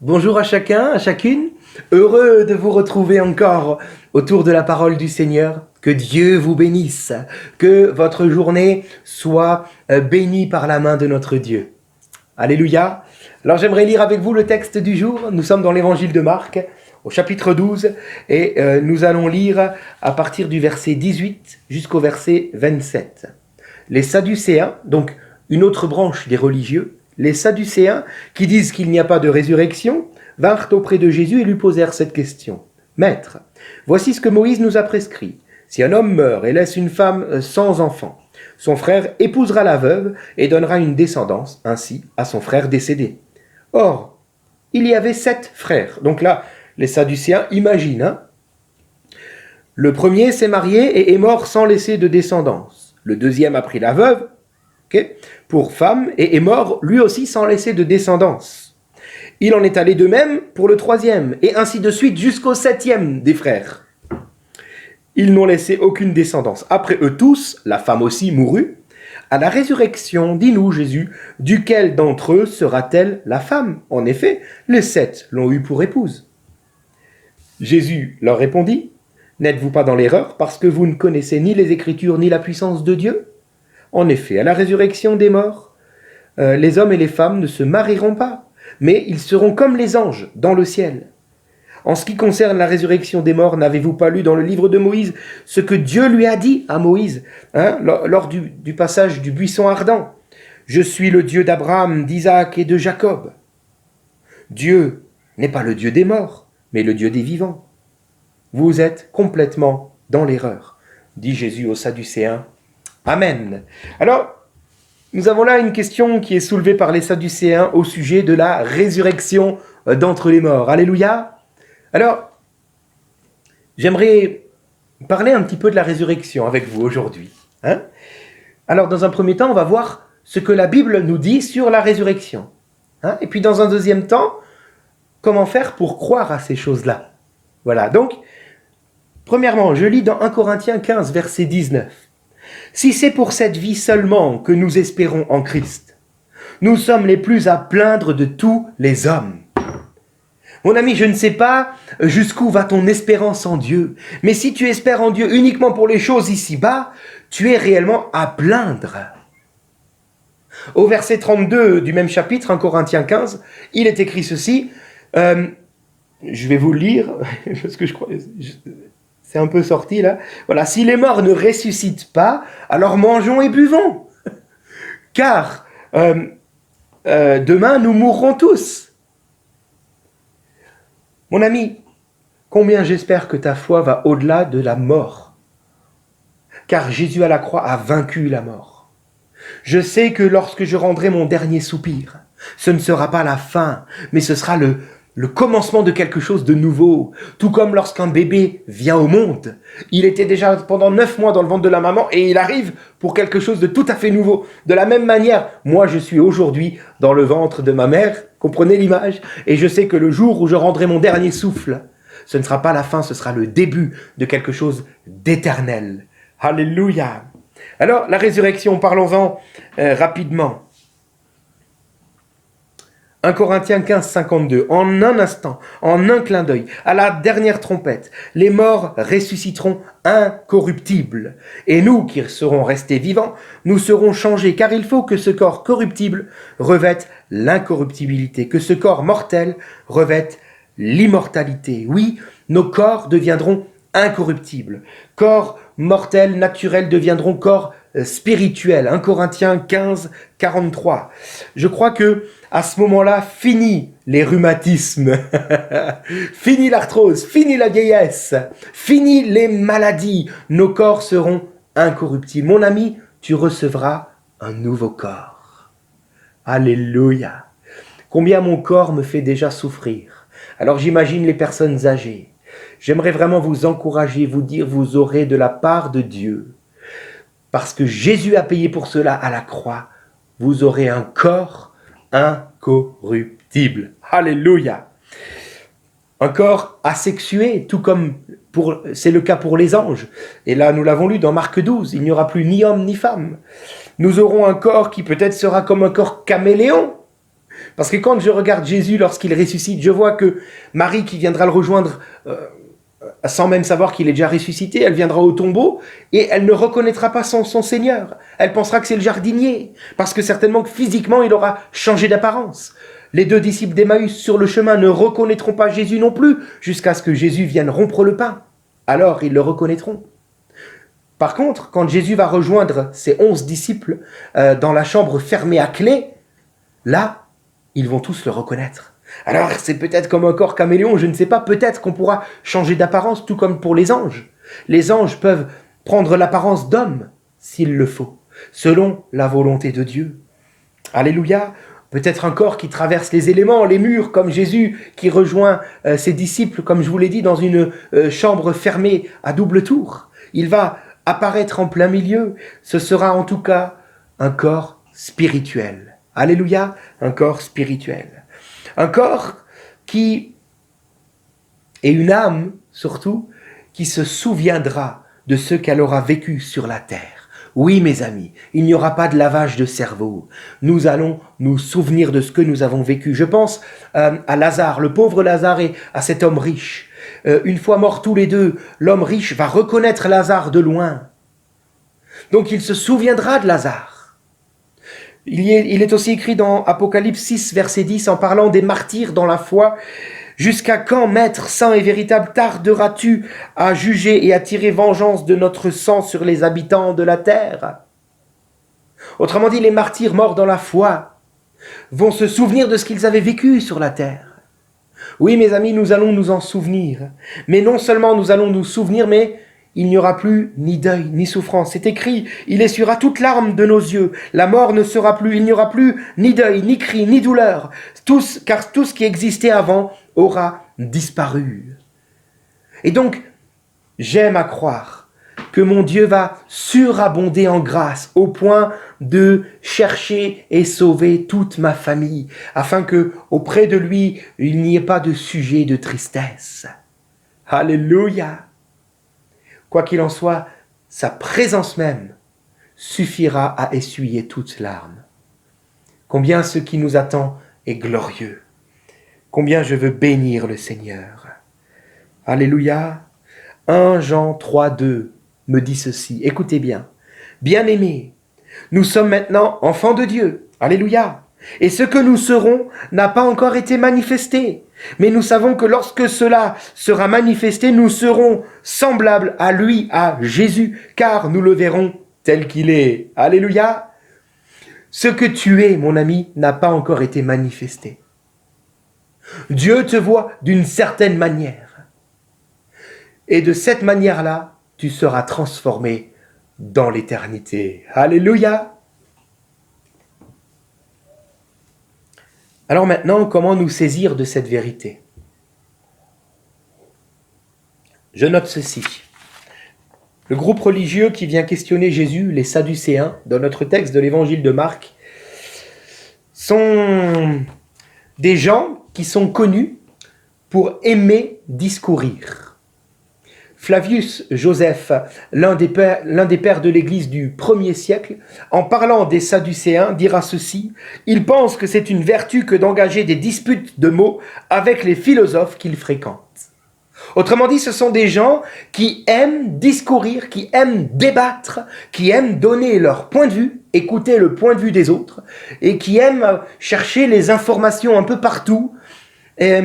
Bonjour à chacun, à chacune. Heureux de vous retrouver encore autour de la parole du Seigneur. Que Dieu vous bénisse. Que votre journée soit bénie par la main de notre Dieu. Alléluia. Alors j'aimerais lire avec vous le texte du jour. Nous sommes dans l'évangile de Marc, au chapitre 12, et nous allons lire à partir du verset 18 jusqu'au verset 27. Les Sadducéens, donc une autre branche des religieux, les Sadducéens, qui disent qu'il n'y a pas de résurrection, vinrent auprès de Jésus et lui posèrent cette question. « Maître, voici ce que Moïse nous a prescrit. Si un homme meurt et laisse une femme sans enfant, son frère épousera la veuve et donnera une descendance ainsi à son frère décédé. Or, il y avait 7 frères. » Donc là, les Sadducéens imaginent. Hein. Le premier s'est marié et est mort sans laisser de descendance. Le deuxième a pris la veuve pour femme et est mort lui aussi sans laisser de descendance. Il en est allé de même pour le troisième et ainsi de suite jusqu'au 7e des frères. Ils n'ont laissé aucune descendance. Après eux tous, la femme aussi mourut. À la résurrection, dis-nous Jésus, duquel d'entre eux sera-t-elle la femme? En effet, les 7 l'ont eue pour épouse. Jésus leur répondit, n'êtes-vous pas dans l'erreur parce que vous ne connaissez ni les Écritures ni la puissance de Dieu? En effet, à la résurrection des morts, les hommes et les femmes ne se marieront pas, mais ils seront comme les anges dans le ciel. En ce qui concerne la résurrection des morts, n'avez-vous pas lu dans le livre de Moïse ce que Dieu lui a dit à Moïse lors du passage du buisson ardent? Je suis le Dieu d'Abraham, d'Isaac et de Jacob. Dieu n'est pas le Dieu des morts, mais le Dieu des vivants. Vous êtes complètement dans l'erreur, dit Jésus aux Sadducéens. Amen. Alors, nous avons là une question qui est soulevée par les Sadducéens au sujet de la résurrection d'entre les morts. Alléluia. Alors, j'aimerais parler un petit peu de la résurrection avec vous aujourd'hui. Alors, dans un premier temps, on va voir ce que la Bible nous dit sur la résurrection. Et puis, dans un deuxième temps, comment faire pour croire à ces choses-là. Voilà, donc, premièrement, je lis dans 1 Corinthiens 15, verset 19. Si c'est pour cette vie seulement que nous espérons en Christ, nous sommes les plus à plaindre de tous les hommes. Mon ami, je ne sais pas jusqu'où va ton espérance en Dieu, mais si tu espères en Dieu uniquement pour les choses ici-bas, tu es réellement à plaindre. Au verset 32 du même chapitre, 1 Corinthiens 15, il est écrit ceci, je vais vous le lire, parce que je crois... C'est un peu sorti là. Voilà, si les morts ne ressuscitent pas, alors mangeons et buvons. Car demain, nous mourrons tous. Mon ami, combien j'espère que ta foi va au-delà de la mort. Car Jésus à la croix a vaincu la mort. Je sais que lorsque je rendrai mon dernier soupir, ce ne sera pas la fin, mais ce sera le commencement de quelque chose de nouveau. Tout comme lorsqu'un bébé vient au monde, il était déjà pendant 9 mois dans le ventre de la maman et il arrive pour quelque chose de tout à fait nouveau. De la même manière, moi je suis aujourd'hui dans le ventre de ma mère, comprenez l'image? Et je sais que le jour où je rendrai mon dernier souffle, ce ne sera pas la fin, ce sera le début de quelque chose d'éternel. Alléluia! Alors, la résurrection, parlons-en rapidement. 1 Corinthiens 15, 52, en un instant, en un clin d'œil, à la dernière trompette, les morts ressusciteront incorruptibles. Et nous qui serons restés vivants, nous serons changés, car il faut que ce corps corruptible revête l'incorruptibilité, que ce corps mortel revête l'immortalité. Oui, nos corps deviendront incorruptibles. Corps mortels, naturels deviendront corps spirituels. 1 Corinthiens 15, 43. Je crois que à ce moment-là, fini les rhumatismes, fini l'arthrose, fini la vieillesse, fini les maladies. Nos corps seront incorruptibles. Mon ami, tu recevras un nouveau corps. Alléluia. Combien mon corps me fait déjà souffrir. Alors j'imagine les personnes âgées. J'aimerais vraiment vous encourager, vous dire, vous aurez de la part de Dieu. Parce que Jésus a payé pour cela à la croix. Vous aurez un corps incorruptible. Alléluia. un corps asexué, tout comme c'est le cas pour les anges. Et là, nous l'avons lu dans Marc 12, il n'y aura plus ni homme ni femme. Nous aurons un corps qui peut-être sera comme un corps caméléon. Parce que quand je regarde Jésus lorsqu'il ressuscite, je vois que Marie qui viendra le rejoindre sans même savoir qu'il est déjà ressuscité, elle viendra au tombeau et elle ne reconnaîtra pas son Seigneur. Elle pensera que c'est le jardinier, parce que certainement que physiquement il aura changé d'apparence. Les 2 disciples d'Emmaüs sur le chemin ne reconnaîtront pas Jésus non plus, jusqu'à ce que Jésus vienne rompre le pain. Alors ils le reconnaîtront. Par contre, quand Jésus va rejoindre ses 11 disciples dans la chambre fermée à clé, là, ils vont tous le reconnaître. Alors, c'est peut-être comme un corps caméléon, je ne sais pas, peut-être qu'on pourra changer d'apparence, tout comme pour les anges. Les anges peuvent prendre l'apparence d'homme, s'il le faut, selon la volonté de Dieu. Alléluia. Peut-être un corps qui traverse les éléments, les murs, comme Jésus qui rejoint ses disciples, comme je vous l'ai dit, dans une chambre fermée à double tour. Il va apparaître en plein milieu. Ce sera en tout cas un corps spirituel. Alléluia, un corps spirituel. Un corps qui est une âme, surtout, qui se souviendra de ce qu'elle aura vécu sur la terre. Oui, mes amis, il n'y aura pas de lavage de cerveau. Nous allons nous souvenir de ce que nous avons vécu. Je pense à Lazare, le pauvre Lazare, et à cet homme riche. Une fois morts tous les deux, l'homme riche va reconnaître Lazare de loin. Donc il se souviendra de Lazare. Il est aussi écrit dans Apocalypse 6, verset 10, en parlant des martyrs dans la foi. « Jusqu'à quand, Maître saint et véritable, tarderas-tu à juger et à tirer vengeance de notre sang sur les habitants de la terre ?» Autrement dit, les martyrs morts dans la foi vont se souvenir de ce qu'ils avaient vécu sur la terre. Oui, mes amis, nous allons nous en souvenir. Mais non seulement nous allons nous souvenir, mais il n'y aura plus ni deuil, ni souffrance. C'est écrit, il essuiera toute larme de nos yeux. La mort ne sera plus, il n'y aura plus ni deuil, ni cri, ni douleur. Car tout ce qui existait avant aura disparu. Et donc, j'aime à croire que mon Dieu va surabonder en grâce au point de chercher et sauver toute ma famille, afin que auprès de lui, il n'y ait pas de sujet de tristesse. Alléluia! Quoi qu'il en soit, sa présence même suffira à essuyer toute larme. Combien ce qui nous attend est glorieux. Combien je veux bénir le Seigneur. Alléluia. 1 Jean 3, 2 me dit ceci. Écoutez bien. Bien-aimés, nous sommes maintenant enfants de Dieu. Alléluia. Et ce que nous serons n'a pas encore été manifesté. Mais nous savons que lorsque cela sera manifesté, nous serons semblables à lui, à Jésus, car nous le verrons tel qu'il est. Alléluia. Ce que tu es, mon ami, n'a pas encore été manifesté. Dieu te voit d'une certaine manière. Et de cette manière-là, tu seras transformé dans l'éternité. Alléluia. Alors maintenant, comment nous saisir de cette vérité? Je note ceci. Le groupe religieux qui vient questionner Jésus, les Sadducéens, dans notre texte de l'évangile de Marc, sont des gens qui sont connus pour aimer discourir. Flavius Joseph, l'un des pères de l'Église du 1er siècle, en parlant des Sadducéens, dira ceci: « Ils pensent que c'est une vertu que d'engager des disputes de mots avec les philosophes qu'ils fréquentent. » Autrement dit, ce sont des gens qui aiment discourir, qui aiment débattre, qui aiment donner leur point de vue, écouter le point de vue des autres, et qui aiment chercher les informations un peu partout. Et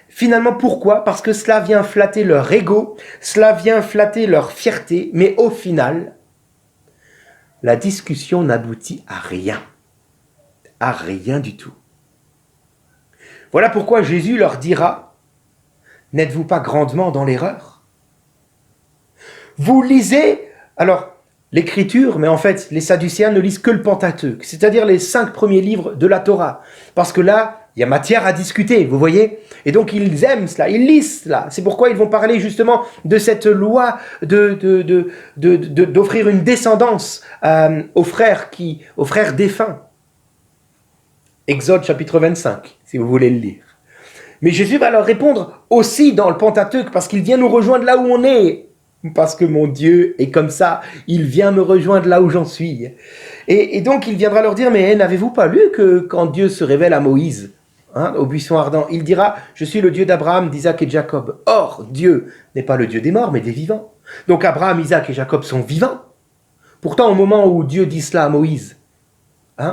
finalement, pourquoi? Parce que cela vient flatter leur ego, cela vient flatter leur fierté, mais au final, la discussion n'aboutit à rien du tout. Voilà pourquoi Jésus leur dira: n'êtes-vous pas grandement dans l'erreur? Vous lisez, alors, l'Écriture, mais en fait, les Sadducéens ne lisent que le Pentateuque, c'est-à-dire les 5 premiers livres de la Torah, parce que là, il y a matière à discuter, vous voyez? Et donc, ils aiment cela, ils lisent cela. C'est pourquoi ils vont parler justement de cette loi d'offrir une descendance aux frères défunts. Exode chapitre 25, si vous voulez le lire. Mais Jésus va leur répondre aussi dans le Pentateuque, parce qu'il vient nous rejoindre là où on est. Parce que mon Dieu est comme ça, il vient me rejoindre là où j'en suis. Et donc il viendra leur dire, mais n'avez-vous pas lu que quand Dieu se révèle à Moïse, au buisson ardent, il dira, je suis le Dieu d'Abraham, d'Isaac et de Jacob. Or, Dieu n'est pas le Dieu des morts, mais des vivants. Donc Abraham, Isaac et Jacob sont vivants. Pourtant, au moment où Dieu dit cela à Moïse,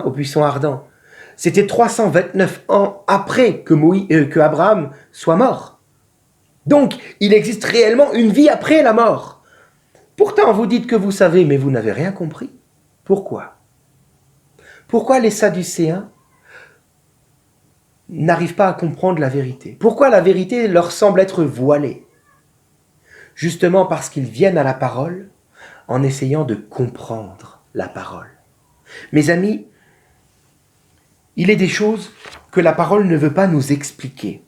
au buisson ardent, c'était 329 ans après que Abraham soit mort. Donc, il existe réellement une vie après la mort. Pourtant, vous dites que vous savez, mais vous n'avez rien compris. Pourquoi? Pourquoi les Sadducéens n'arrivent pas à comprendre la vérité? Pourquoi la vérité leur semble être voilée? Justement parce qu'ils viennent à la parole en essayant de comprendre la parole. Mes amis, il est des choses que la parole ne veut pas nous expliquer.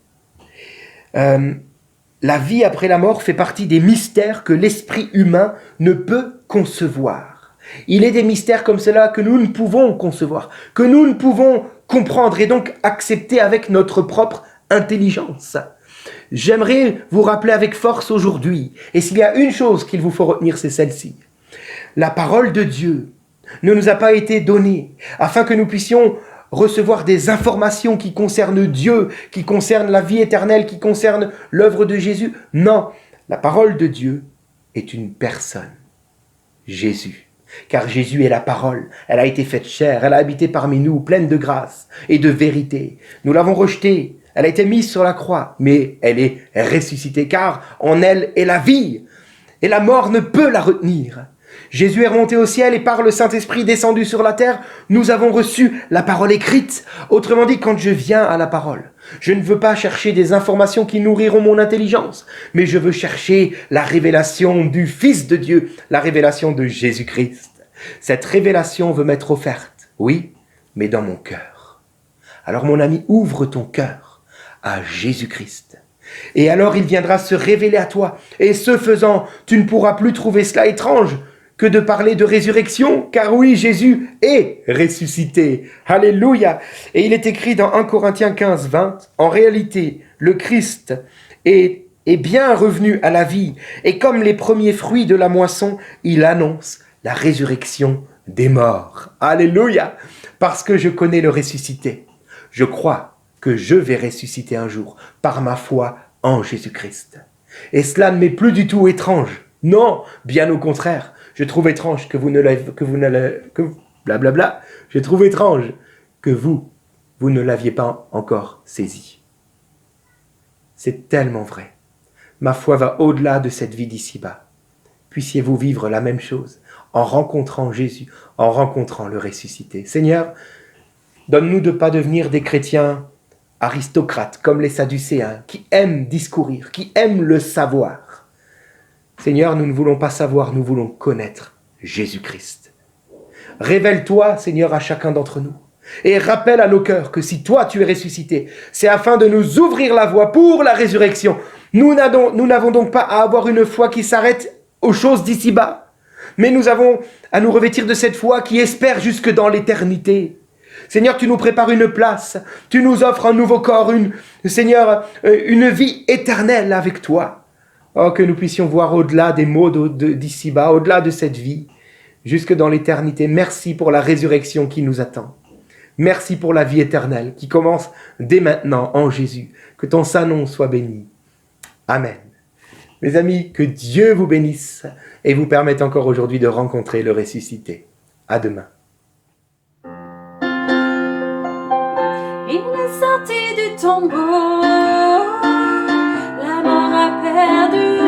La vie après la mort fait partie des mystères que l'esprit humain ne peut concevoir. Il est des mystères comme cela que nous ne pouvons concevoir, que nous ne pouvons comprendre et donc accepter avec notre propre intelligence. J'aimerais vous rappeler avec force aujourd'hui, et s'il y a une chose qu'il vous faut retenir, c'est celle-ci. La parole de Dieu ne nous a pas été donnée afin que nous puissions recevoir des informations qui concernent Dieu, qui concernent la vie éternelle, qui concernent l'œuvre de Jésus. Non, la parole de Dieu est une personne, Jésus. Car Jésus est la parole, elle a été faite chair, elle a habité parmi nous, pleine de grâce et de vérité. Nous l'avons rejetée, elle a été mise sur la croix, mais elle est ressuscitée, car en elle est la vie, et la mort ne peut la retenir. Jésus est remonté au ciel et par le Saint-Esprit descendu sur la terre, nous avons reçu la parole écrite. Autrement dit, quand je viens à la parole, je ne veux pas chercher des informations qui nourriront mon intelligence, mais je veux chercher la révélation du Fils de Dieu, la révélation de Jésus-Christ. Cette révélation veut m'être offerte, oui, mais dans mon cœur. Alors mon ami, ouvre ton cœur à Jésus-Christ. Et alors il viendra se révéler à toi. Et ce faisant, tu ne pourras plus trouver cela étrange que de parler de résurrection, car oui, Jésus est ressuscité. Alléluia. Et il est écrit dans 1 Corinthiens 15, 20, en réalité, le Christ est bien revenu à la vie, et comme les premiers fruits de la moisson, il annonce la résurrection des morts. Alléluia. Parce que je connais le ressuscité. Je crois que je vais ressusciter un jour par ma foi en Jésus-Christ. Et cela ne m'est plus du tout étrange. Non, bien au contraire. Je trouve étrange Je trouve étrange que vous ne l'aviez pas encore saisi. C'est tellement vrai. Ma foi va au-delà de cette vie d'ici-bas. Puissiez-vous vivre la même chose en rencontrant Jésus, en rencontrant le ressuscité. Seigneur, donne-nous de ne pas devenir des chrétiens aristocrates comme les Sadducéens qui aiment discourir, qui aiment le savoir. Seigneur, nous ne voulons pas savoir, nous voulons connaître Jésus-Christ. Révèle-toi, Seigneur, à chacun d'entre nous. Et rappelle à nos cœurs que si toi tu es ressuscité, c'est afin de nous ouvrir la voie pour la résurrection. Nous n'avons donc pas à avoir une foi qui s'arrête aux choses d'ici-bas, mais nous avons à nous revêtir de cette foi qui espère jusque dans l'éternité. Seigneur, tu nous prépares une place, tu nous offres un nouveau corps, Seigneur, une vie éternelle avec toi. Oh, que nous puissions voir au-delà des maux d'ici-bas, au-delà de cette vie, jusque dans l'éternité. Merci pour la résurrection qui nous attend. Merci pour la vie éternelle qui commence dès maintenant en Jésus. Que ton saint nom soit béni. Amen. Mes amis, que Dieu vous bénisse et vous permette encore aujourd'hui de rencontrer le ressuscité. À demain. Il est sorti du tombeau, la mort a perdu